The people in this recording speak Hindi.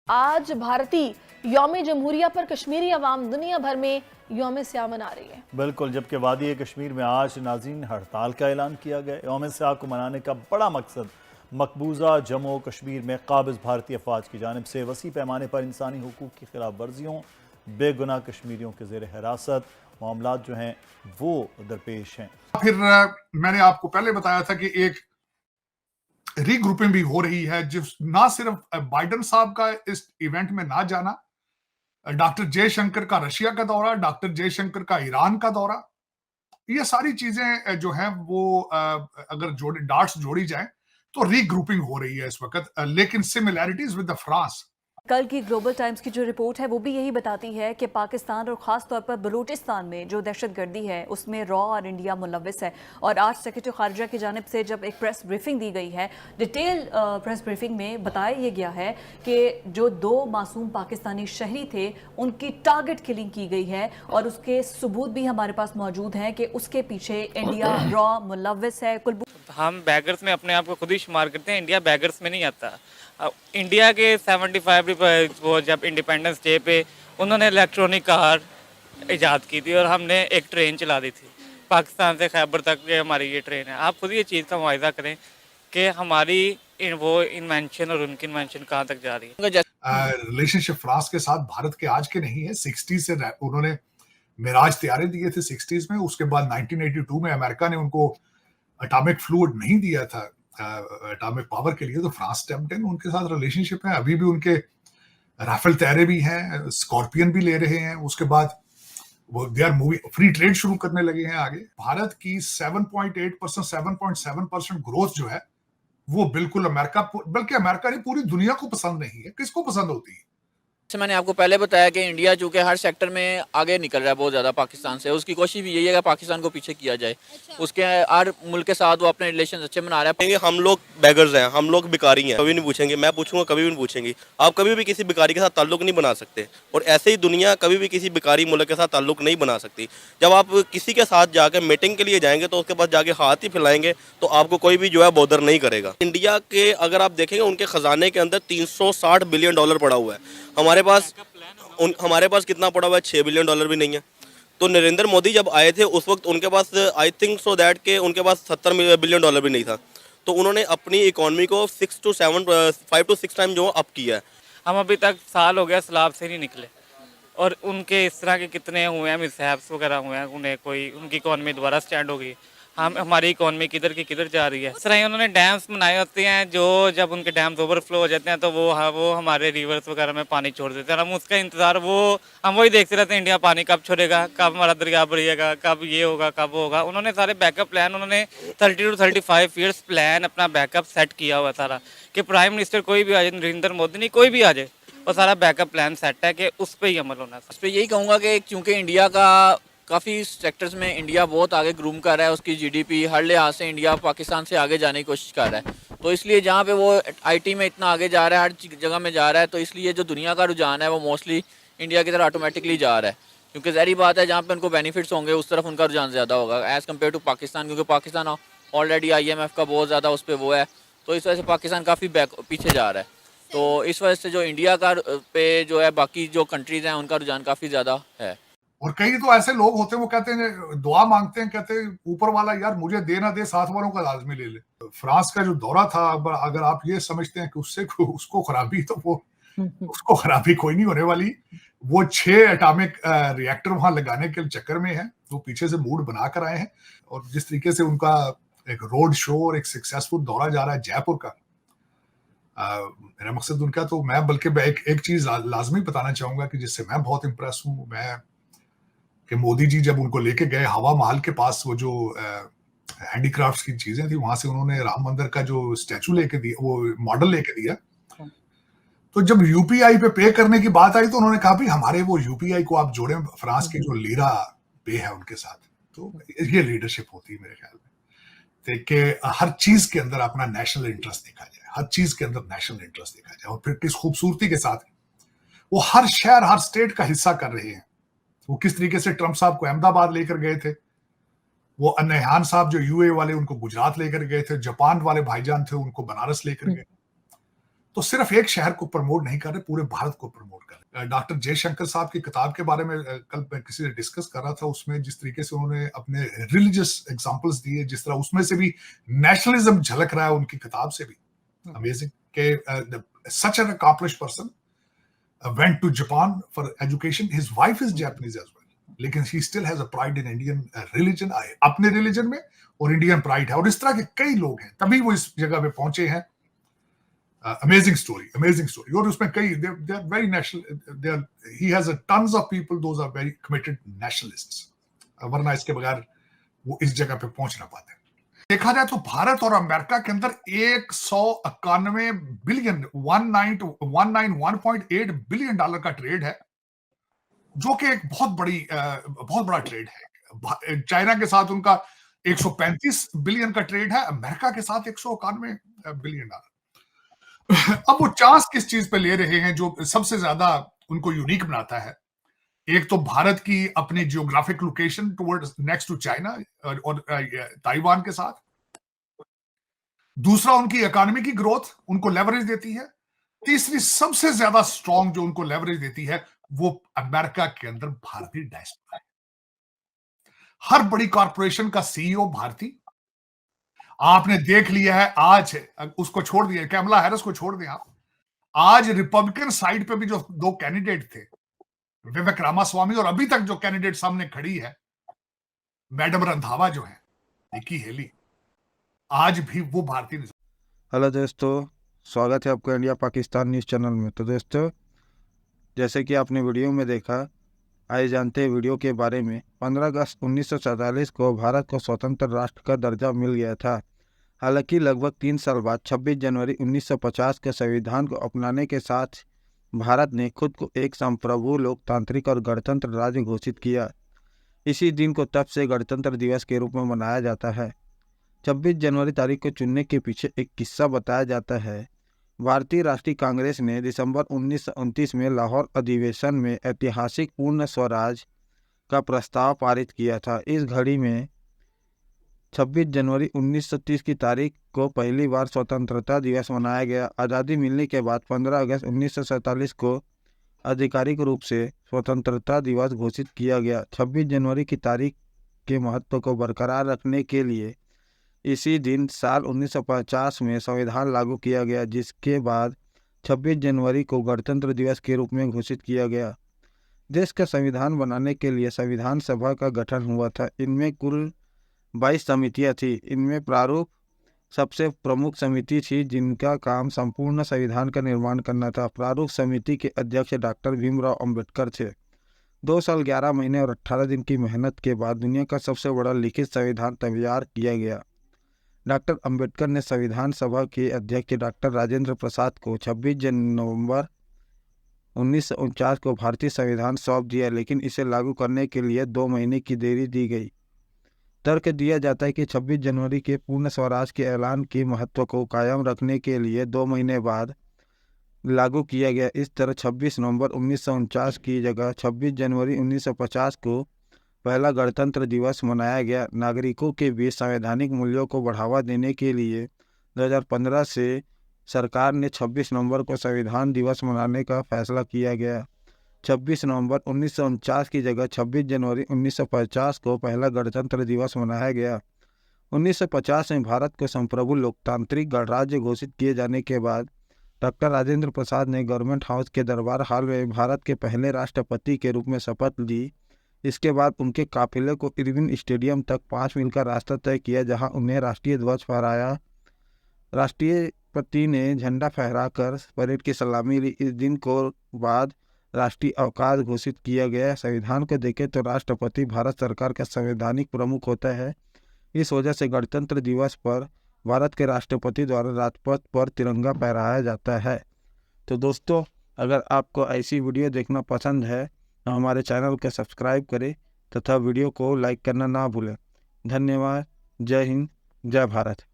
आज भारतीय यौम जमहूरिया पर कश्मीरी अवाम दुनिया भर में यौम स्याह मना रही है। बिल्कुल, जबकि वादी कश्मीर में आज नाज़रीन हड़ताल का ऐलान किया गया। यौम स्याह को मनाने का बड़ा मकसद मकबूजा जम्मू कश्मीर में काबिज भारतीय अफवाज की जानिब से वसी पैमाने पर इंसानी हुकूक की खिलाफ वर्जियों, बेगुनाह कश्मीरियों के ज़ेर हिरासत मामलात जो हैं वो दरपेश हैं। फिर मैंने आपको पहले बताया था कि एक रीग्रुपिंग भी हो रही है, जिस ना सिर्फ बाइडन साहब का इस इवेंट में ना जाना, डॉक्टर जयशंकर का रशिया का दौरा, डॉक्टर जयशंकर का ईरान का दौरा, ये सारी चीजें जो हैं वो अगर डार्ट्स जोड़ी जाएं तो रीग्रुपिंग हो रही है इस वक्त, लेकिन सिमिलैरिटीज विद द फ्रांस। कल की ग्लोबल टाइम्स की जो रिपोर्ट है वो भी यही बताती है कि पाकिस्तान और ख़ास तौर पर बलूचिस्तान में जो दहशतगर्दी है उसमें रॉ और इंडिया मुलव्वस है। और आज सेक्रेटरी खारजा की जानिब से जब एक प्रेस ब्रीफिंग दी गई है, डिटेल प्रेस ब्रीफिंग में बताया ये गया है कि जो 2 मासूम पाकिस्तानी शहरी थे उनकी टारगेट किलिंग की गई है और उसके सबूत भी हमारे पास मौजूद हैं कि उसके पीछे इंडिया रॉ मुलव्वस है। हम बैगर्स में अपने आप को खुद ही शुमार करते हैं, इंडिया बैगर्स में नहीं आता। इंडिया के 75 वो जब इंडिपेंडेंस डे पे उन्होंने इलेक्ट्रॉनिक कार ईजाद की थी और हमने एक ट्रेन चला दी थी पाकिस्तान से खैबर तक। ये हमारी ये ट्रेन है। आप खुद ये चीज़ का मुआयजा करें कि हमारी वो इन्वेंशन और उनकी इन्वेंशन कहाँ तक जा रही है। रिलेशनशिप फ्रांस के साथ भारत के आज के नहीं है, 60 से उन्होंने मिराज तैयारे दिए थे 60s में। उसके बाद 1982 में अमेरिका ने उनको एटॉमिक फ्लूइड नहीं दिया था एटॉमिक पावर के लिए, तो फ्रांस स्टेप्ड इन। उनके साथ रिलेशनशिप है, अभी भी उनके राफेल तैयारे भी हैं, स्कॉर्पियन भी ले रहे हैं। उसके बाद वो they are moving, free trade शुरू करने लगे हैं आगे। भारत की 7.8% 7.7% ग्रोथ जो है वो बिल्कुल अमेरिका, बल्कि अमेरिका नहीं पूरी दुनिया को पसंद नहीं है। किसको पसंद होती है? जैसे मैंने आपको पहले बताया कि इंडिया चूँकि हर सेक्टर में आगे निकल रहा है बहुत ज़्यादा पाकिस्तान से, उसकी कोशिश भी यही है कि पाकिस्तान को पीछे किया जाए। उसके हर मुल्क के साथ वो अपने रिलेशन अच्छे बना रहा है। हम लोग बेगर्स हैं, हम लोग भिखारी हैं, कभी नहीं पूछेंगे, मैं पूछूंगा कभी भी नहीं पूछेंगे। आप कभी भी किसी भिखारी के साथ ताल्लुक नहीं बना सकते, और ऐसे ही दुनिया कभी भी किसी भिखारी मुल्क के साथ ताल्लुक नहीं बना सकती। जब आप किसी के साथ जाकर मीटिंग के लिए जाएंगे तो उसके पास जाके हाथ ही फैलाएंगे तो आपको कोई भी जो है बॉदर नहीं करेगा। इंडिया के अगर आप देखेंगे उनके खजाने के अंदर $360 बिलियन पड़ा हुआ है। हमारे पास कितना पड़ा हुआ है? $6 बिलियन भी नहीं है। तो नरेंद्र मोदी जब आए थे उस वक्त उनके पास आई थिंक सो दैट के उनके पास $70 बिलियन भी नहीं था। तो उन्होंने अपनी इकोनॉमी को 5 to 6 टाइम जो अप किया है। हम अभी तक साल हो गया सलाब से नहीं निकले, और उनके इस तरह के कितने हुए हैं मिसहैप्स वगैरह हुए हैं, उन्हें कोई उनकी इकोनॉमी दोबारा स्टैंड हो गई। हमारी इकोनॉमी किधर की किधर जा रही है। इस तरह उन्होंने डैम्स बनाए होते हैं, जो जब उनके डैम्स ओवरफ्लो हो जाते हैं तो वो हमारे रिवर्स वगैरह में पानी छोड़ देते हैं। हम उसका इंतज़ार हम वही देखते रहते हैं, इंडिया पानी कब छोड़ेगा, कब हमारा दरिया भरिएगा, कब ये होगा, कब वो होगा। उन्होंने सारे बैकअप प्लान, उन्होंने 30 to 35 ईयर्स प्लान अपना बैकअप सेट किया हुआ सारा, कि प्राइम मिनिस्टर कोई भी आ जाए, नरेंद्र मोदी नहीं कोई भी आ जाए, और सारा बैकअप प्लान सेट है कि उस पर ही अमल होना है। उस पर यही कहूँगा कि चूँकि इंडिया का काफ़ी सेक्टर्स में इंडिया बहुत आगे ग्रूम कर रहा है, उसकी जीडीपी हर लिहाज से इंडिया पाकिस्तान से आगे जाने की कोशिश कर रहा है। तो इसलिए जहाँ पे वो आईटी में इतना आगे जा रहा है, हर जगह में जा रहा है, तो इसलिए जो दुनिया का रुझान है वो मोस्टली इंडिया की तरफ ऑटोमेटिकली जा रहा है। क्योंकि ज़ाहिर बात है जहाँ पे उनको बेनिफिट्स होंगे उस तरफ उनका रुझान ज़्यादा होगा एज़ कम्पेयर टू पाकिस्तान, क्योंकि पाकिस्तान ऑलरेडी IMF का बहुत ज़्यादा उस पर वो है, तो इस वजह से पाकिस्तान काफ़ी पीछे जा रहा है। तो इस वजह से जो इंडिया का पे जो है बाकी जो कंट्रीज़ हैं उनका रुझान काफ़ी ज़्यादा है। और कई तो ऐसे लोग होते हैं वो कहते हैं, दुआ मांगते हैं, कहते हैं ऊपर वाला यार मुझे दे ना दे, साथ वालों का लाजमी ले ले। फ्रांस का जो दौरा था, अगर आप ये समझते हैं कि उसको खराबी, तो वो उसको खराबी कोई नहीं होने वाली। वो 6 एटॉमिक रिएक्टर वहां लगाने के चक्कर में है, वो पीछे से मूड बना कर आए हैं। और जिस तरीके से उनका एक रोड शो और एक सक्सेसफुल दौरा जा रहा है जयपुर का, मेरा मकसद उनका, तो मैं बल्कि एक चीज लाजमी बताना चाहूंगा कि जिससे मैं बहुत इंप्रेस हूं, मैं कि मोदी जी जब उनको लेके गए हवा महल के पास, वो जो हैंडीक्राफ्ट्स की चीजें थी, वहां से उन्होंने राम मंदिर का जो स्टैचू लेके दिया, वो मॉडल लेके दिया। तो जब यूपीआई पे करने की बात आई तो उन्होंने कहा भाई हमारे वो यूपीआई को आप जोड़ें फ्रांस की जो लीरा पे है उनके साथ। तो ये लीडरशिप होती है मेरे ख्याल में, कि हर चीज के अंदर अपना नेशनल इंटरेस्ट देखा जाए, हर चीज के अंदर नेशनल इंटरेस्ट देखा जाए, और फिर किस खूबसूरती के साथ वो हर शहर हर स्टेट का हिस्सा कर रहे हैं। वो किस तरीके से ट्रंप साहब को अहमदाबाद लेकर गए थे, वो अन्नहान साहब जो यूए वाले उनको गुजरात लेकर गए थे, जापान वाले भाईजान थे उनको बनारस लेकर गए। तो सिर्फ एक शहर को प्रमोट नहीं कर रहे, पूरे भारत को प्रमोट कर रहे। डॉक्टर जयशंकर साहब की किताब के बारे में कल मैं किसी से डिस्कस कर रहा था, उसमें जिस तरीके से उन्होंने अपने रिलीजियस एग्जांपल्स दिए, जिस तरह उसमें से भी नेशनलिज्म झलक रहा है उनकी किताब से भी। अमेजिंग कि such an accomplished person went to Japan for education. His wife is Japanese as well, लेकिन he still has a pride in Indian religion, अपने religion में, और Indian pride है। और इस तरह के कई लोग हैं, तभी वो इस जगह पे पहुंचे हैं। Amazing story. और उसमें कई they are very national, he has a tons of people, those are very committed nationalists, वरना इसके बगैर वो इस जगह पे पहुंच ना पाते। देखा जाए तो भारत और अमेरिका के अंदर 191 बिलियन 191.8 बिलियन डॉलर का ट्रेड है, जो कि एक बहुत बड़ा ट्रेड है। चाइना के साथ उनका 135 बिलियन का ट्रेड है, अमेरिका के साथ 191 बिलियन डॉलर। अब वो चांस किस चीज पे ले रहे हैं जो सबसे ज्यादा उनको यूनिक बनाता है? एक तो भारत की अपनी geographic location towards next to China और ताइवान के साथ, दूसरा उनकी इकोनॉमी की ग्रोथ उनको लेवरेज देती है, तीसरी सबसे ज्यादा स्ट्रॉन्ग जो उनको लेवरेज देती है वो अमेरिका के अंदर भारतीय डायस्पोरा है। हर बड़ी कॉर्पोरेशन का सीईओ भारतीय। आपने देख लिया है, आज उसको छोड़ दिया, कैमला हैरिस को छोड़ दिया, आज रिपब्लिकन साइड पे भी जो दो कैंडिडेट थे, विवेक रामास्वामी, और अभी तक जो कैंडिडेट सामने खड़ी है मैडम रंधावा जो है, निकी हेली, आज भी वो भारतीय। हेलो दोस्तों, स्वागत है आपका इंडिया पाकिस्तान न्यूज़ चैनल में। तो दोस्तों, जैसे कि आपने वीडियो में देखा, आइए जानते हैं वीडियो के बारे में। 15 अगस्त 1947 को भारत को स्वतंत्र राष्ट्र का दर्जा मिल गया था। हालांकि लगभग 3 साल बाद 26 जनवरी 1950 के संविधान को अपनाने के साथ भारत ने खुद को एक संप्रभु, लोकतांत्रिक और गणतंत्र राज्य घोषित किया। इसी दिन को तब से गणतंत्र दिवस के रूप में मनाया जाता है। 26 जनवरी तारीख को चुनने के पीछे एक किस्सा बताया जाता है। भारतीय राष्ट्रीय कांग्रेस ने दिसंबर 1929 में लाहौर अधिवेशन में ऐतिहासिक पूर्ण स्वराज का प्रस्ताव पारित किया था। इस घड़ी में 26 जनवरी 1930 की तारीख को पहली बार स्वतंत्रता दिवस मनाया गया। आज़ादी मिलने के बाद 15 अगस्त 1947 को आधिकारिक रूप से स्वतंत्रता दिवस घोषित किया गया। 26 जनवरी की तारीख के महत्व को बरकरार रखने के लिए इसी दिन साल 1950 में संविधान लागू किया गया, जिसके बाद 26 जनवरी को गणतंत्र दिवस के रूप में घोषित किया गया। देश का संविधान बनाने के लिए संविधान सभा का गठन हुआ था। इनमें कुल 22 समितियां थी। इनमें प्रारूप सबसे प्रमुख समिति थी, जिनका काम संपूर्ण संविधान का निर्माण करना था। प्रारूप समिति के अध्यक्ष डॉक्टर भीमराव अंबेडकर थे। 2 साल 11 महीने और 18 दिन की मेहनत के बाद दुनिया का सबसे बड़ा लिखित संविधान तैयार किया गया। डॉक्टर अंबेडकर ने संविधान सभा के अध्यक्ष डॉक्टर राजेंद्र प्रसाद को 26 नवंबर 1949 को भारतीय संविधान सौंप दिया, लेकिन इसे लागू करने के लिए 2 महीने की देरी दी गई। तर्क दिया जाता है कि 26 जनवरी के पूर्ण स्वराज के ऐलान के महत्व को कायम रखने के लिए 2 महीने बाद लागू किया गया। इस तरह 26 नवंबर 1949 की जगह 26 जनवरी 1950 को पहला गणतंत्र दिवस मनाया गया। नागरिकों के बीच संवैधानिक मूल्यों को बढ़ावा देने के लिए 2015 से सरकार ने 26 नवंबर को संविधान दिवस मनाने का फैसला किया गया। 26 नवंबर 1949 की जगह 26 जनवरी 1950 को पहला गणतंत्र दिवस मनाया गया। 1950 में भारत को संप्रभु लोकतांत्रिक गणराज्य घोषित किए जाने के बाद डॉक्टर राजेंद्र प्रसाद ने गवर्नमेंट हाउस के दरबार हॉल में भारत के पहले राष्ट्रपति के रूप में शपथ ली। इसके बाद उनके काफिले को इरविन स्टेडियम तक 5 मील का रास्ता तय किया, जहां उन्हें राष्ट्रीय ध्वज फहराया। राष्ट्रपति ने झंडा फहराकर परेड की सलामी ली। इस दिन को बाद राष्ट्रीय अवकाश घोषित किया गया। संविधान को देखें तो राष्ट्रपति भारत सरकार का संवैधानिक प्रमुख होता है। इस वजह से गणतंत्र दिवस पर भारत के राष्ट्रपति द्वारा राजपथ पर तिरंगा फहराया जाता है। तो दोस्तों, अगर आपको ऐसी वीडियो देखना पसंद है तो हमारे चैनल को सब्सक्राइब करें तथा वीडियो को लाइक करना ना भूलें। धन्यवाद। जय हिंद, जय भारत।